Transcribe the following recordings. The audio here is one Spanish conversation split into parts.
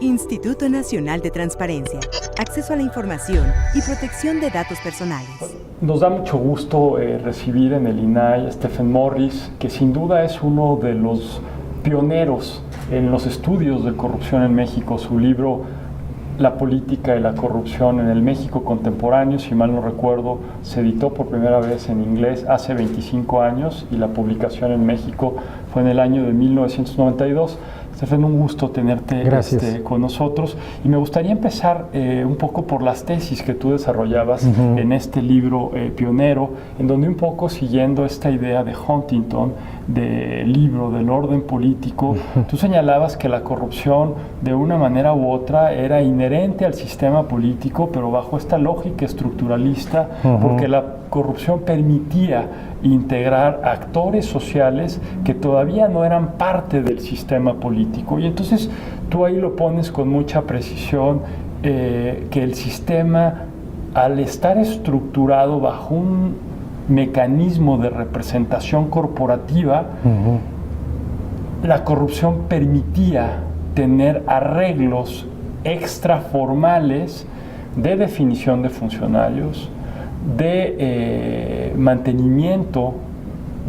Instituto Nacional de Transparencia, Acceso a la Información y Protección de Datos Personales. Nos da mucho gusto recibir en el INAI a Stephen Morris, que sin duda es uno de los pioneros en los estudios de corrupción en México. Su libro La política y la corrupción en el México contemporáneo, si mal no recuerdo, se editó por primera vez en inglés hace 25 años y la publicación en México fue en el año de 1992. Stephen, un gusto tenerte con nosotros, y me gustaría empezar un poco por las tesis que tú desarrollabas en este libro pionero, en donde un poco siguiendo esta idea de Huntington, del libro del orden político, tú señalabas que la corrupción de una manera u otra era inherente al sistema político, pero bajo esta lógica estructuralista, porque la corrupción permitía integrar actores sociales que todavía no eran parte del sistema político. Y entonces tú ahí lo pones con mucha precisión, que el sistema, al estar estructurado bajo un mecanismo de representación corporativa, la corrupción permitía tener arreglos extraformales de definición de funcionarios, de mantenimiento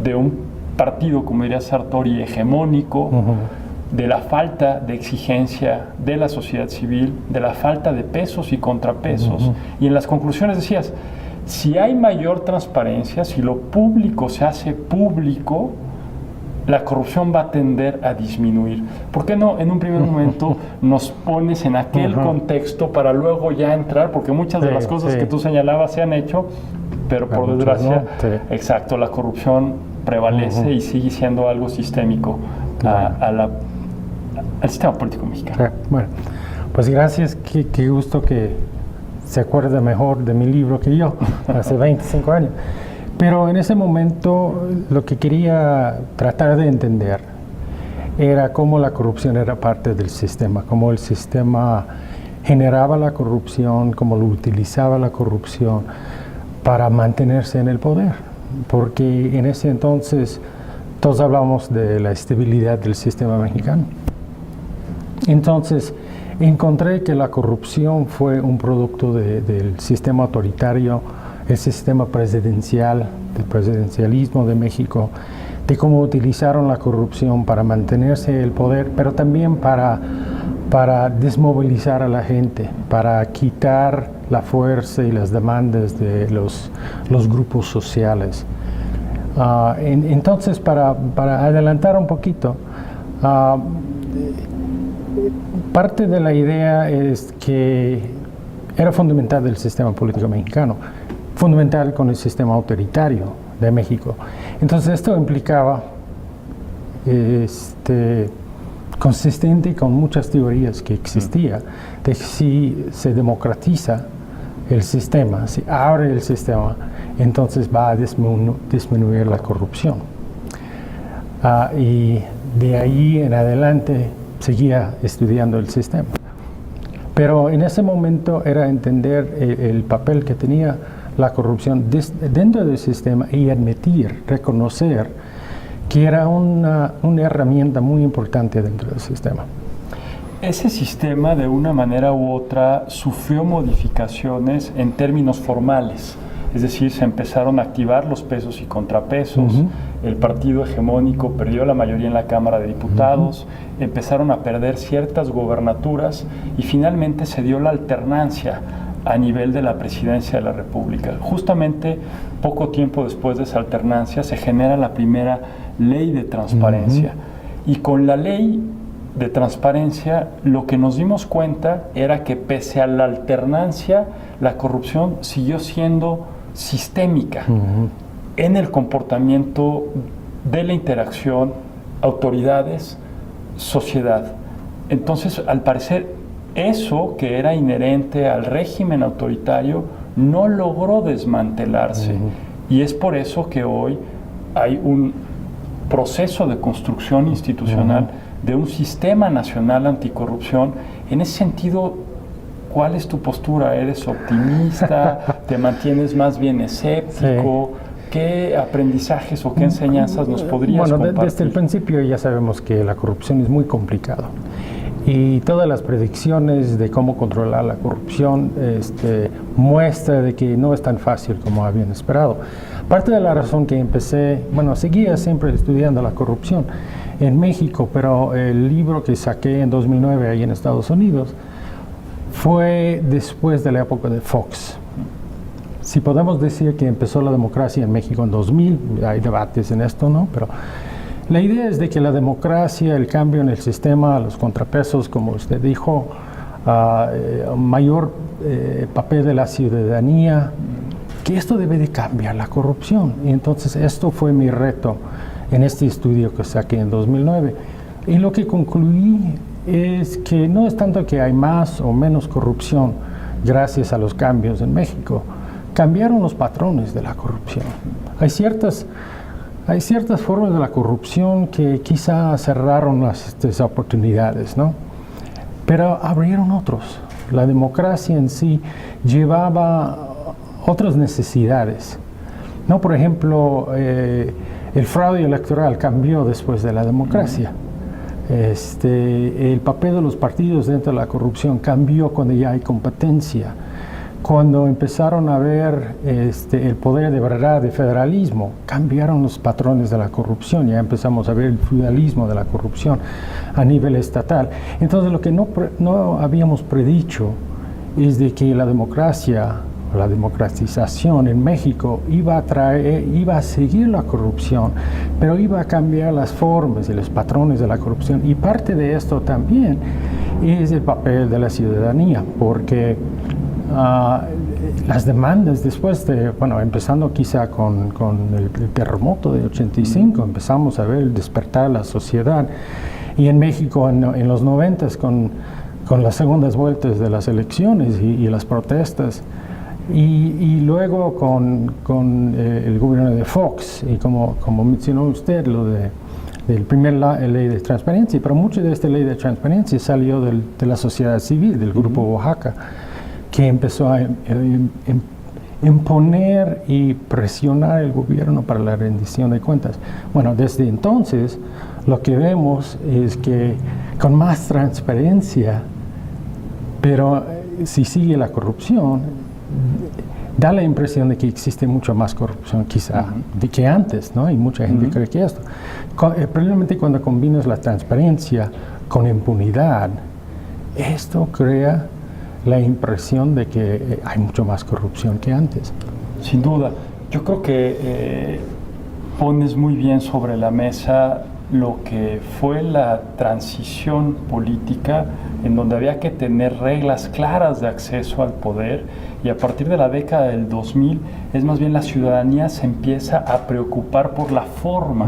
de un partido, como diría Sartori, hegemónico, de la falta de exigencia de la sociedad civil, de la falta de pesos y contrapesos. Y en las conclusiones decías, si hay mayor transparencia, si lo público se hace público, la corrupción va a tender a disminuir. ¿Por qué no en un primer momento nos pones en aquel contexto para luego ya entrar? Porque muchas de las cosas que tú señalabas se han hecho, pero por desgracia, exacto, la corrupción prevalece y sigue siendo algo sistémico al sistema político mexicano. Bueno, pues gracias, qué gusto que se acuerda mejor de mi libro que yo, hace 25 años. Pero en ese momento lo que quería tratar de entender era cómo la corrupción era parte del sistema, cómo el sistema generaba la corrupción, cómo lo utilizaba la corrupción para mantenerse en el poder. Porque en ese entonces todos hablábamos de la estabilidad del sistema mexicano. Entonces encontré que la corrupción fue un producto del sistema autoritario, el sistema presidencial, del presidencialismo de México, de cómo utilizaron la corrupción para mantenerse en el poder, pero también para desmovilizar a la gente, para quitar la fuerza y las demandas de los grupos sociales. Entonces, para adelantar un poquito, parte de la idea es que era fundamental del sistema político mexicano, fundamental con el sistema autoritario de México. Entonces esto implicaba, consistente con muchas teorías que existía, de que si se democratiza el sistema, si abre el sistema, entonces va a disminuir la corrupción. Y de ahí en adelante seguía estudiando el sistema. Pero en ese momento era entender el papel que tenía la corrupción dentro del sistema y admitir, reconocer que era una herramienta muy importante dentro del sistema. Ese sistema, de una manera u otra, sufrió modificaciones en términos formales. Es decir, se empezaron a activar los pesos y contrapesos, el partido hegemónico perdió la mayoría en la Cámara de Diputados, empezaron a perder ciertas gobernaturas y finalmente se dio la alternancia a nivel de la presidencia de la República. Justamente poco tiempo después de esa alternancia se genera la primera ley de transparencia. Y con la ley de transparencia lo que nos dimos cuenta era que pese a la alternancia, la corrupción siguió siendo sistémica en el comportamiento de la interacción autoridades, sociedad. Entonces, al parecer, eso que era inherente al régimen autoritario no logró desmantelarse. Y es por eso que hoy hay un proceso de construcción institucional de un sistema nacional anticorrupción. En ese sentido, ¿cuál es tu postura? ¿Eres optimista? ¿Te mantienes más bien escéptico? ¿Qué aprendizajes o qué enseñanzas nos podrías compartir? Desde el principio ya sabemos que la corrupción es muy complicado. y todas las predicciones de cómo controlar la corrupción muestra de que no es tan fácil como habían esperado. Parte de la razón que seguía siempre estudiando la corrupción en México, pero el libro que saqué en 2009 ahí en Estados Unidos fue después de la época de Fox. Si podemos decir que empezó la democracia en México en 2000, hay debates en esto, ¿no? Pero la idea es de que la democracia, el cambio en el sistema, los contrapesos, como usted dijo, mayor papel de la ciudadanía, que esto debe de cambiar la corrupción. Y entonces esto fue mi reto en este estudio que saqué en 2009. Y lo que concluí es que no es tanto que hay más o menos corrupción gracias a los cambios en México. Cambiaron los patrones de la corrupción. Hay ciertas formas de la corrupción que quizá cerraron las oportunidades, ¿no? Pero abrieron otros. La democracia en sí llevaba otras necesidades, ¿no? Por ejemplo, el fraude electoral cambió después de la democracia. El papel de los partidos dentro de la corrupción cambió cuando ya hay competencia. Cuando empezaron a ver el poder de verdad de federalismo, cambiaron los patrones de la corrupción, ya empezamos a ver el feudalismo de la corrupción a nivel estatal. Entonces lo que no habíamos predicho es de que la democracia, la democratización en México iba a seguir la corrupción, pero iba a cambiar las formas y los patrones de la corrupción. Y parte de esto también es el papel de la ciudadanía, porque las demandas después empezando quizá con el terremoto de 85, empezamos a ver el despertar de la sociedad, y en México en los 90s con las segundas vueltas de las elecciones y las protestas, y luego con el gobierno de Fox, y como mencionó usted, lo del primer ley de transparencia, pero mucho de esta ley de transparencia salió de la sociedad civil, del Grupo Oaxaca, que empezó a imponer y presionar al gobierno para la rendición de cuentas. Bueno, desde entonces lo que vemos es que con más transparencia, pero si sigue la corrupción, da la impresión de que existe mucha más corrupción quizá de que antes, ¿no? Y mucha gente cree que esto. Probablemente cuando combinas la transparencia con impunidad, esto crea la impresión de que hay mucho más corrupción que antes. Sin duda. Yo creo que pones muy bien sobre la mesa lo que fue la transición política, en donde había que tener reglas claras de acceso al poder, y a partir de la década del 2000 es más bien la ciudadanía se empieza a preocupar por la forma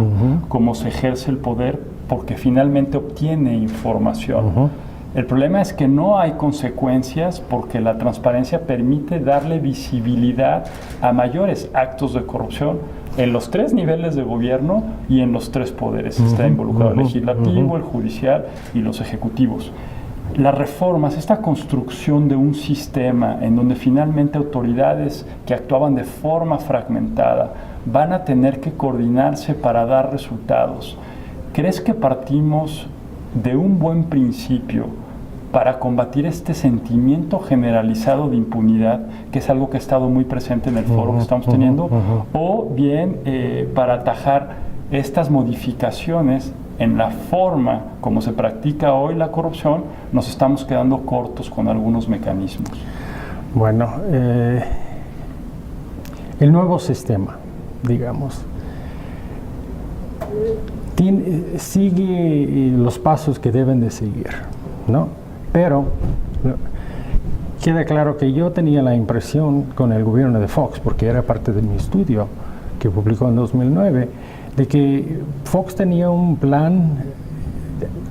como se ejerce el poder, porque finalmente obtiene información. El problema es que no hay consecuencias, porque la transparencia permite darle visibilidad a mayores actos de corrupción en los 3 niveles de gobierno y en los 3 poderes. Está involucrado el legislativo, el judicial y los ejecutivos. Las reformas, esta construcción de un sistema en donde finalmente autoridades que actuaban de forma fragmentada van a tener que coordinarse para dar resultados. ¿Crees que partimos de un buen principio para combatir este sentimiento generalizado de impunidad, que es algo que ha estado muy presente en el foro que estamos teniendo, o bien para atajar estas modificaciones en la forma como se practica hoy la corrupción? Nos estamos quedando cortos con algunos mecanismos. Bueno, el nuevo sistema, digamos, sigue los pasos que deben de seguir, ¿no? Pero queda claro que yo tenía la impresión con el gobierno de Fox, porque era parte de mi estudio que publicó en 2009, de que Fox tenía un plan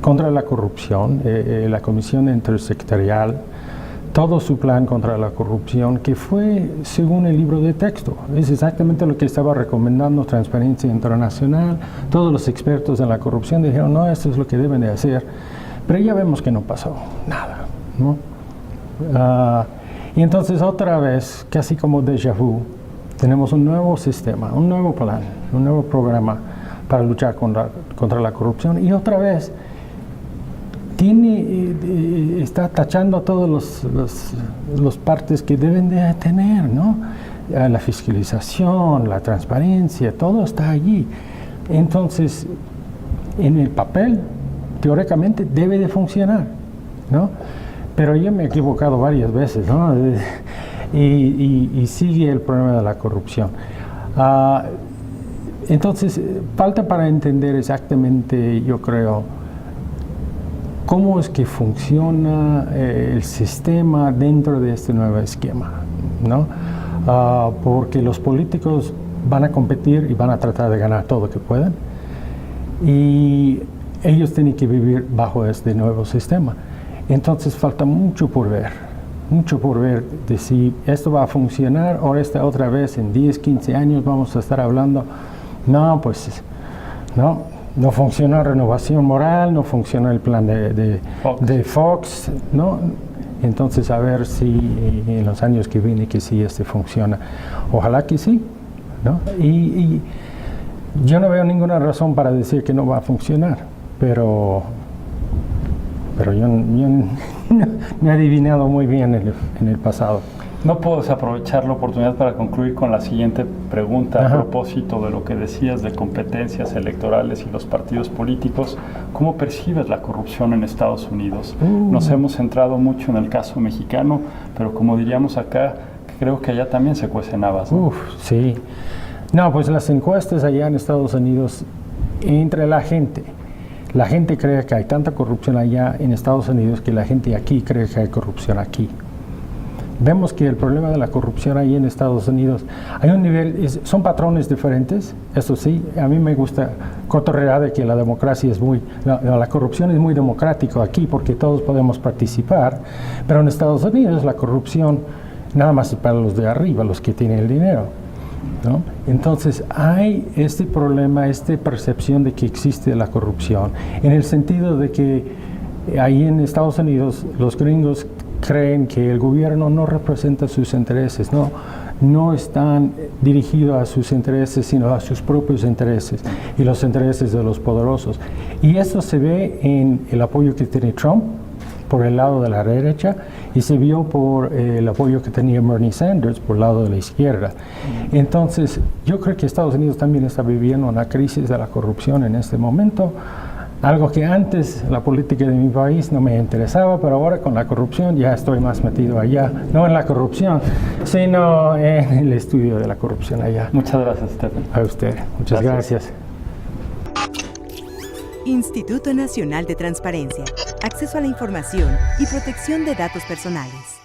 contra la corrupción, la comisión intersectorial, todo su plan contra la corrupción, que fue según el libro de texto. Es exactamente lo que estaba recomendando Transparencia Internacional. Todos los expertos en la corrupción dijeron, no, esto es lo que deben de hacer. Pero ya vemos que no pasó nada, ¿no? Y entonces otra vez, casi como déjà vu, tenemos un nuevo sistema, un nuevo plan, un nuevo programa para luchar contra la corrupción. Y otra vez, está tachando todos los partes que deben de tener, ¿no? La fiscalización, la transparencia, todo está allí. Entonces, en el papel, teóricamente, debe de funcionar, ¿no? Pero yo me he equivocado varias veces, ¿no? Y sigue el problema de la corrupción. Entonces, falta para entender exactamente, yo creo, cómo es que funciona el sistema dentro de este nuevo esquema, ¿no? Porque los políticos van a competir y van a tratar de ganar todo lo que puedan, y ellos tienen que vivir bajo este nuevo sistema. Entonces falta mucho por ver de si esto va a funcionar, o otra vez en 10, 15 años vamos a estar hablando, no, pues no funciona renovación moral, no funciona el plan de Fox, ¿no? Entonces a ver si en los años que vienen que sí funciona. Ojalá que sí, ¿no? Y yo no veo ninguna razón para decir que no va a funcionar, pero yo no he adivinado muy bien en el pasado. No puedo desaprovechar la oportunidad para concluir con la siguiente pregunta. Ajá. A propósito de lo que decías de competencias electorales y los partidos políticos. ¿Cómo percibes la corrupción en Estados Unidos? Nos hemos centrado mucho en el caso mexicano, pero como diríamos acá, creo que allá también se cuecen habas, ¿no? Sí. No, pues las encuestas allá en Estados Unidos, entre la gente cree que hay tanta corrupción allá en Estados Unidos que la gente aquí cree que hay corrupción aquí. Vemos que el problema de la corrupción ahí en Estados Unidos, hay un nivel, son patrones diferentes, eso sí, a mí me gusta cotorrear de que la democracia la corrupción es muy democrático aquí porque todos podemos participar, pero en Estados Unidos la corrupción nada más es para los de arriba, los que tienen el dinero, ¿no? Entonces hay este problema, esta percepción de que existe la corrupción, en el sentido de que ahí en Estados Unidos los gringos creen que el gobierno no representa sus intereses, no están dirigidos a sus intereses, sino a sus propios intereses y los intereses de los poderosos. Y eso se ve en el apoyo que tiene Trump por el lado de la derecha y se vio por el apoyo que tenía Bernie Sanders por el lado de la izquierda. Entonces, yo creo que Estados Unidos también está viviendo una crisis de la corrupción en este momento. Algo que antes la política de mi país no me interesaba, pero ahora con la corrupción ya estoy más metido allá, no en la corrupción, sino en el estudio de la corrupción allá. Muchas gracias, Stephen. A usted, muchas gracias. Instituto Nacional de Transparencia, Acceso a la Información y Protección de Datos Personales.